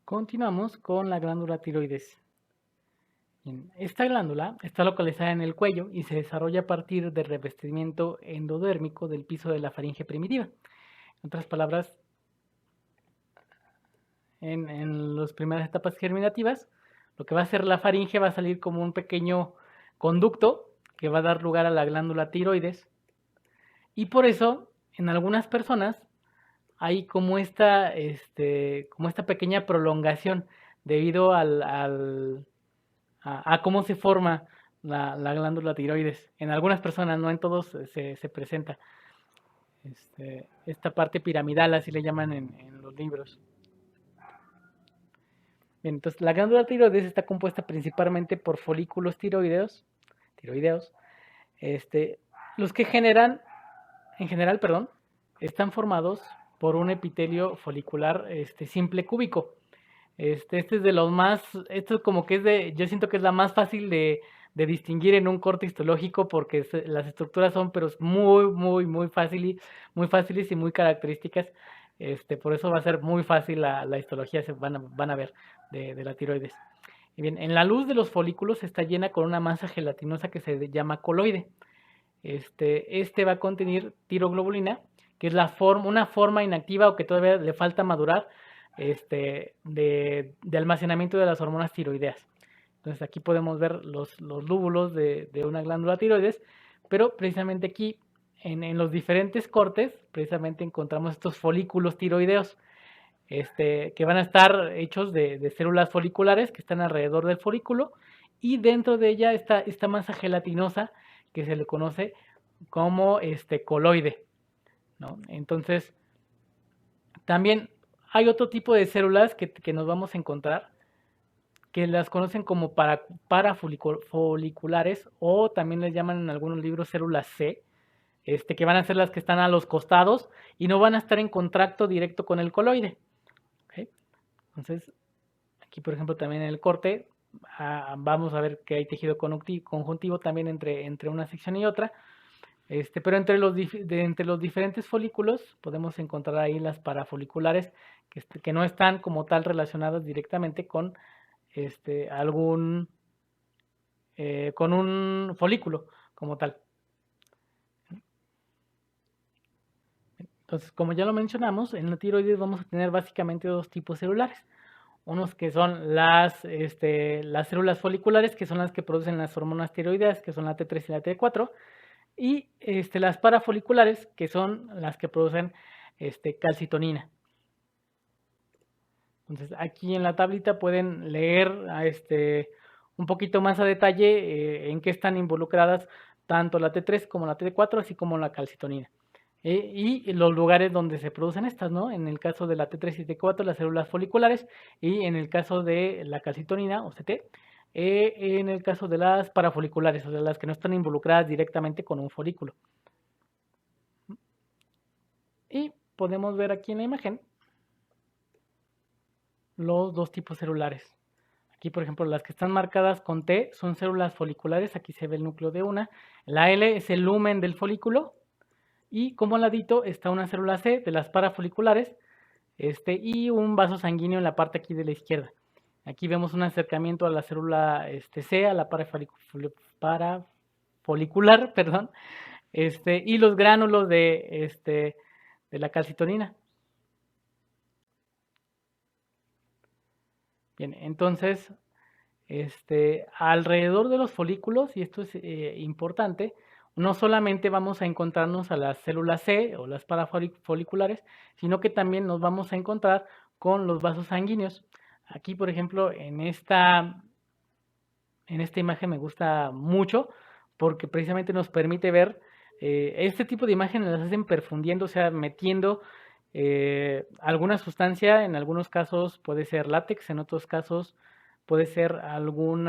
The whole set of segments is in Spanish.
Continuamos con la glándula tiroides. Bien, esta glándula está localizada en el cuello y se desarrolla a partir del revestimiento endodérmico del piso de la faringe primitiva. En otras palabras, en las primeras etapas germinativas, lo que va a hacer la faringe va a salir como un pequeño conducto que va a dar lugar a la glándula tiroides. Y por eso, en algunas personas, hay como esta pequeña prolongación debido a cómo se forma la glándula tiroides. En algunas personas, no en todos, se presenta esta parte piramidal, así le llaman en los libros. Bien, entonces, la glándula tiroides está compuesta principalmente por folículos tiroideos, este, los que en general, perdón, están formados por un epitelio folicular simple cúbico. Este es de los más, esto como que yo siento que es la más fácil de distinguir en un corte histológico porque las estructuras son pero muy muy fáciles y muy características. Por eso va a ser muy fácil la histología, van a ver de la tiroides. Y bien, en la luz de los folículos está llena con una masa gelatinosa que se llama coloide. Va a contener tiroglobulina, que es una forma inactiva o que todavía le falta madurar de almacenamiento de las hormonas tiroideas. Entonces aquí podemos ver los lúbulos de una glándula tiroides, pero precisamente aquí en los diferentes cortes, precisamente encontramos estos folículos tiroideos, que van a estar hechos de células foliculares que están alrededor del folículo y dentro de ella está esta masa gelatinosa que se le conoce como coloide, ¿no? Entonces, también hay otro tipo de células que nos vamos a encontrar que las conocen como parafoliculares o también les llaman en algunos libros células C, que van a ser las que están a los costados y no van a estar en contacto directo con el coloide. ¿Okay? Entonces, aquí por ejemplo también en el corte vamos a ver que hay tejido conjuntivo también entre una sección y otra. Pero entre los diferentes folículos podemos encontrar ahí las parafoliculares que no están como tal relacionadas directamente con con un folículo como tal. Entonces, como ya lo mencionamos, en la tiroides vamos a tener básicamente dos tipos celulares. Unos que son las células foliculares, que son las que producen las hormonas tiroideas, que son la T3 y la T4, y las parafoliculares, que son las que producen calcitonina. Entonces, aquí en la tablita pueden leer un poquito más a detalle en qué están involucradas tanto la T3 como la T4, así como la calcitonina. Y los lugares donde se producen estas, ¿no? En el caso de la T3 y T4, las células foliculares, y en el caso de la calcitonina, o CT, en el caso de las parafoliculares, o sea, las que no están involucradas directamente con un folículo. Y podemos ver aquí en la imagen los dos tipos celulares. Aquí, por ejemplo, las que están marcadas con T son células foliculares, aquí se ve el núcleo de una. La L es el lumen del folículo y como al ladito está una célula C de las parafoliculares y un vaso sanguíneo en la parte aquí de la izquierda. Aquí vemos un acercamiento a la célula C, a la parafolicular, perdón, y los gránulos de la calcitonina. Bien, entonces, alrededor de los folículos, y esto es importante, no solamente vamos a encontrarnos a las células C o las parafoliculares, sino que también nos vamos a encontrar con los vasos sanguíneos. Aquí, por ejemplo, en esta imagen me gusta mucho porque precisamente nos permite ver este tipo de imágenes las hacen perfundiendo, o sea, metiendo alguna sustancia, en algunos casos puede ser látex, en otros casos puede ser algún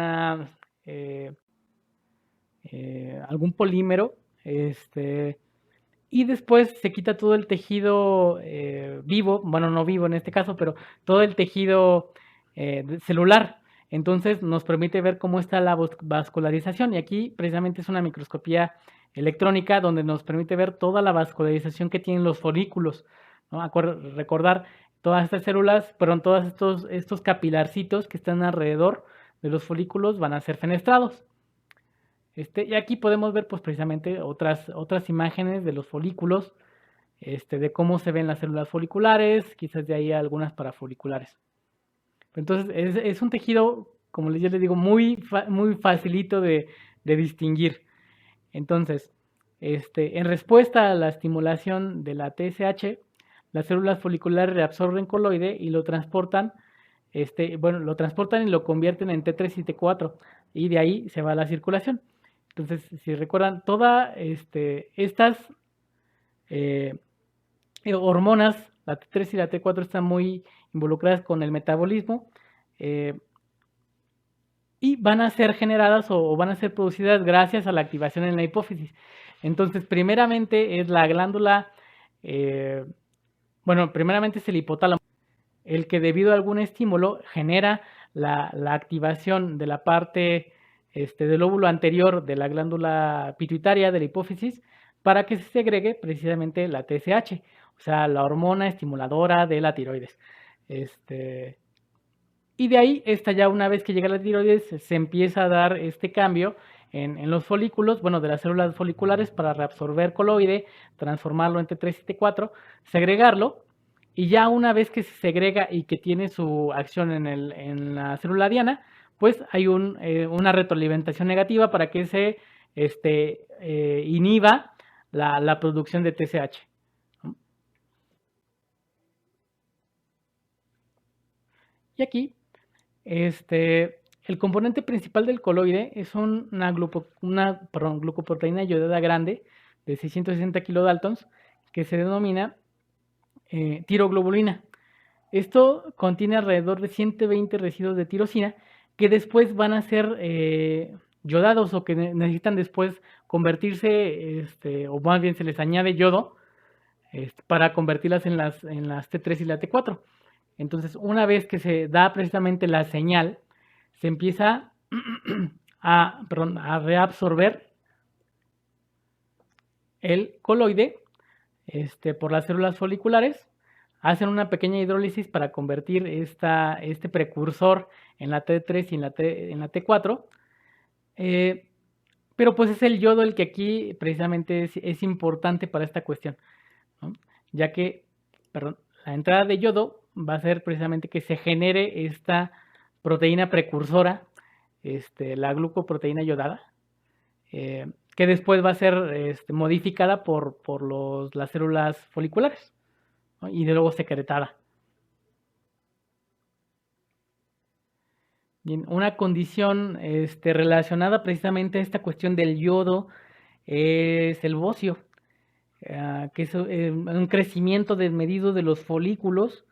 polímero, y después se quita todo el tejido vivo, bueno, no vivo en este caso, pero todo el tejido celular. Entonces nos permite ver cómo está la vascularización y aquí precisamente es una microscopía electrónica donde nos permite ver toda la vascularización que tienen los folículos, ¿no? Recordar todas estas células, perdón, todos estos capilarcitos que están alrededor de los folículos van a ser fenestrados. Y aquí podemos ver pues precisamente otras imágenes de los folículos, de cómo se ven las células foliculares, quizás de ahí algunas parafoliculares. Entonces es un tejido, como yo les digo, muy facilito de distinguir. Entonces, en respuesta a la estimulación de la TSH, las células foliculares reabsorben coloide y lo transportan, lo transportan y lo convierten en T3 y T4, y de ahí se va a la circulación. Entonces, si recuerdan, todas estas hormonas, la T3 y la T4, están muy involucradas con el metabolismo, y van a ser generadas o van a ser producidas gracias a la activación en la hipófisis. Entonces, primeramente es la glándula, primeramente es el hipotálamo, el que debido a algún estímulo genera la activación de la parte del lóbulo anterior de la glándula pituitaria de la hipófisis para que se segregue precisamente la TSH, o sea, la hormona estimuladora de la tiroides. Y de ahí, ya una vez que llega la tiroides, se empieza a dar este cambio en los folículos, de las células foliculares, para reabsorber coloide, transformarlo en T3 y T4, segregarlo, y ya una vez que se segrega y que tiene su acción en la célula diana, pues hay una retroalimentación negativa para que se inhiba la producción de TSH. Y aquí, el componente principal del coloide es una glucoproteína iodada grande de 660 kilodaltons que se denomina tiroglobulina. Esto contiene alrededor de 120 residuos de tirosina que después van a ser yodados, o que necesitan después convertirse, o más bien se les añade yodo para convertirlas en las T3 y la T4. Entonces, una vez que se da precisamente la señal, se empieza a reabsorber el coloide por las células foliculares, hacen una pequeña hidrólisis para convertir este precursor en la T3 y en la T4, pero pues es el yodo el que aquí precisamente es importante para esta cuestión, ¿no? Ya que, la entrada de yodo va a ser precisamente que se genere esta proteína precursora, la glucoproteína yodada, que después va a ser modificada por las células foliculares, ¿no? Y de luego secretada. Bien, una condición relacionada precisamente a esta cuestión del yodo es el bocio, que es un crecimiento desmedido de los folículos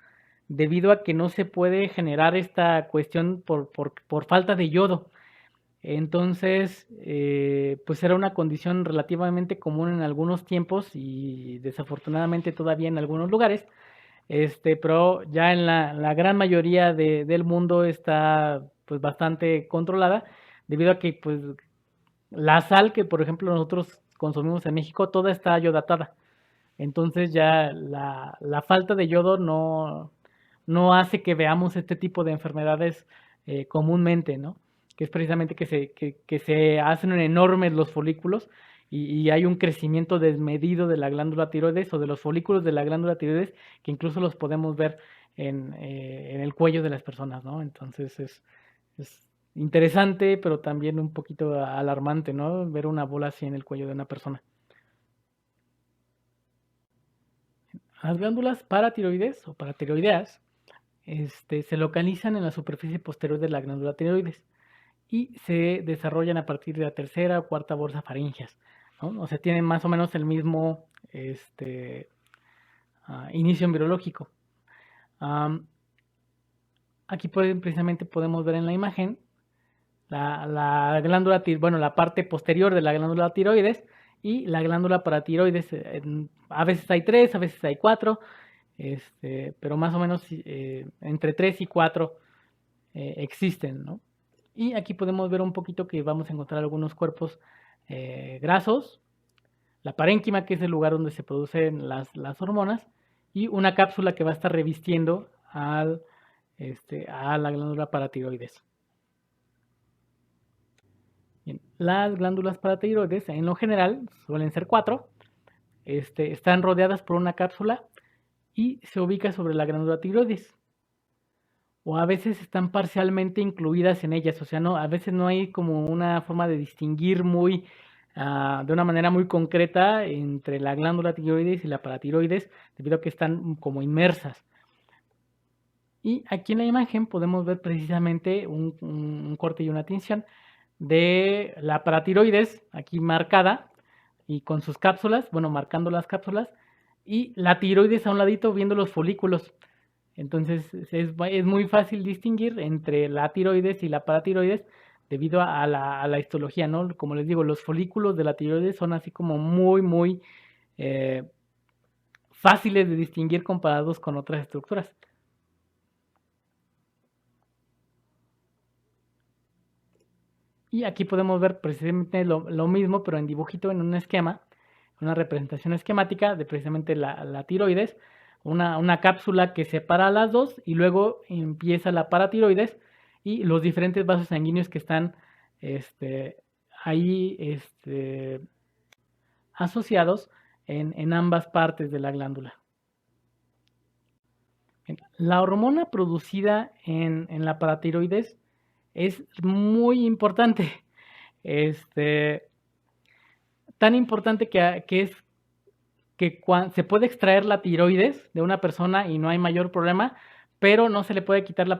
debido a que no se puede generar esta cuestión por falta de yodo. Entonces, pues era una condición relativamente común en algunos tiempos y desafortunadamente todavía en algunos lugares, pero ya en la gran mayoría del mundo está pues bastante controlada, debido a que pues la sal que por ejemplo nosotros consumimos en México toda está yodatada. Entonces ya la falta de yodo no hace que veamos este tipo de enfermedades comúnmente, ¿no? Que es precisamente que se hacen enormes los folículos y hay un crecimiento desmedido de la glándula tiroides o de los folículos de la glándula tiroides, que incluso los podemos ver en el cuello de las personas, ¿no? Entonces es interesante, pero también un poquito alarmante, ¿no? Ver una bola así en el cuello de una persona. Las glándulas paratiroides o paratiroideas se localizan en la superficie posterior de la glándula tiroides y se desarrollan a partir de la tercera o cuarta bolsa faríngeas, ¿no? O sea, tienen más o menos el mismo inicio embriológico. Aquí precisamente podemos ver en la imagen la glándula, la parte posterior de la glándula tiroides y la glándula paratiroides. A veces hay 3, a veces hay 4, pero más o menos entre 3 y 4 existen, ¿no? Y aquí podemos ver un poquito que vamos a encontrar algunos cuerpos grasos, la parénquima, que es el lugar donde se producen las hormonas, y una cápsula que va a estar revistiendo a la glándula paratiroides. Bien, las glándulas paratiroides en lo general suelen ser 4, están rodeadas por una cápsula y se ubica sobre la glándula tiroides. O a veces están parcialmente incluidas en ellas, o sea, a veces no hay como una forma de distinguir de una manera muy concreta entre la glándula tiroides y la paratiroides, debido a que están como inmersas. Y aquí en la imagen podemos ver precisamente un corte y una tinción de la paratiroides, aquí marcada, y con sus cápsulas, bueno, marcando las cápsulas, y la tiroides a un ladito viendo los folículos. Entonces es muy fácil distinguir entre la tiroides y la paratiroides debido a la histología, ¿no? Como les digo, los folículos de la tiroides son así como muy fáciles de distinguir comparados con otras estructuras. Y aquí podemos ver precisamente lo mismo, pero en dibujito, en un esquema, una representación esquemática de precisamente la tiroides, una cápsula que separa a las dos y luego empieza la paratiroides y los diferentes vasos sanguíneos que están ahí asociados en ambas partes de la glándula. La hormona producida en la paratiroides es muy importante. Tan importante que es que se puede extraer la tiroides de una persona y no hay mayor problema, pero no se le puede quitar las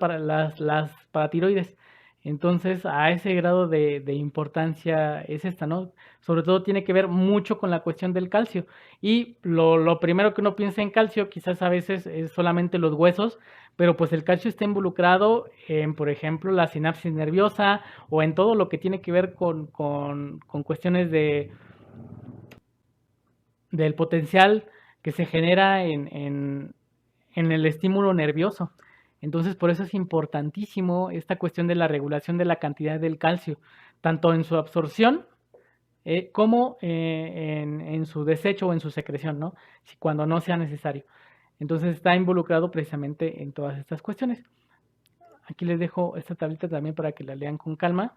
paratiroides. Entonces, a ese grado de importancia es esta, ¿no? Sobre todo tiene que ver mucho con la cuestión del calcio. Y lo primero que uno piensa en calcio, quizás a veces es solamente los huesos, pero pues el calcio está involucrado en, por ejemplo, la sinapsis nerviosa o en todo lo que tiene que ver con cuestiones del potencial que se genera en el estímulo nervioso. Entonces, por eso es importantísimo esta cuestión de la regulación de la cantidad del calcio, tanto en su absorción como en su desecho o en su secreción, ¿no? Cuando no sea necesario. Entonces, está involucrado precisamente en todas estas cuestiones. Aquí les dejo esta tablita también para que la lean con calma.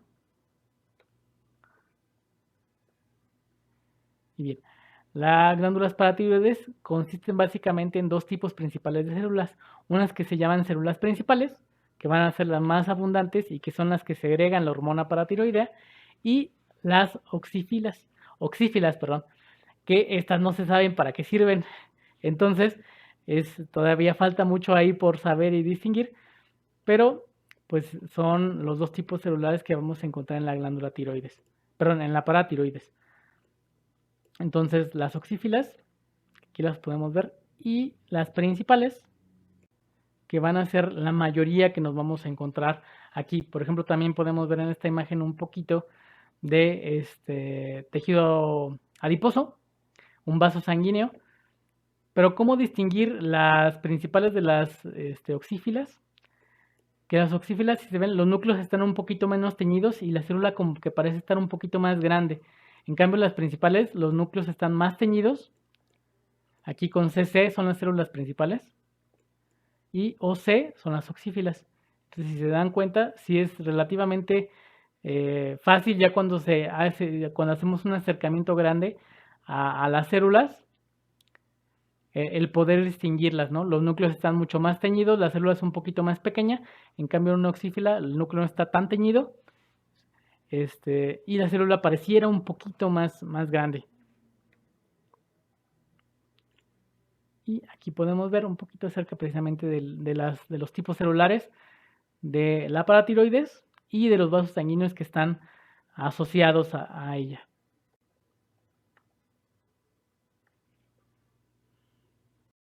Y bien, las glándulas paratiroides consisten básicamente en dos tipos principales de células. Unas que se llaman células principales, que van a ser las más abundantes y que son las que segregan la hormona paratiroidea, y las oxífilas, que estas no se saben para qué sirven. Entonces, todavía falta mucho ahí por saber y distinguir, pero pues son los dos tipos celulares que vamos a encontrar en la glándula tiroides, perdón, en la paratiroides. Entonces, las oxífilas, aquí las podemos ver, y las principales, que van a ser la mayoría que nos vamos a encontrar aquí. Por ejemplo, también podemos ver en esta imagen un poquito de tejido adiposo, un vaso sanguíneo. Pero ¿cómo distinguir las principales de las oxífilas? Que las oxífilas, si se ven, los núcleos están un poquito menos teñidos y la célula como que parece estar un poquito más grande. En cambio, las principales, los núcleos están más teñidos. Aquí con CC son las células principales. Y OC son las oxífilas. Entonces, si se dan cuenta, sí es relativamente fácil ya cuando hacemos un acercamiento grande a las células, el poder distinguirlas, ¿no? Los núcleos están mucho más teñidos, la célula es un poquito más pequeña, en cambio en una oxífila el núcleo no está tan teñido, y la célula pareciera un poquito más grande. Y aquí podemos ver un poquito acerca precisamente de los tipos celulares de la paratiroides y de los vasos sanguíneos que están asociados a ella.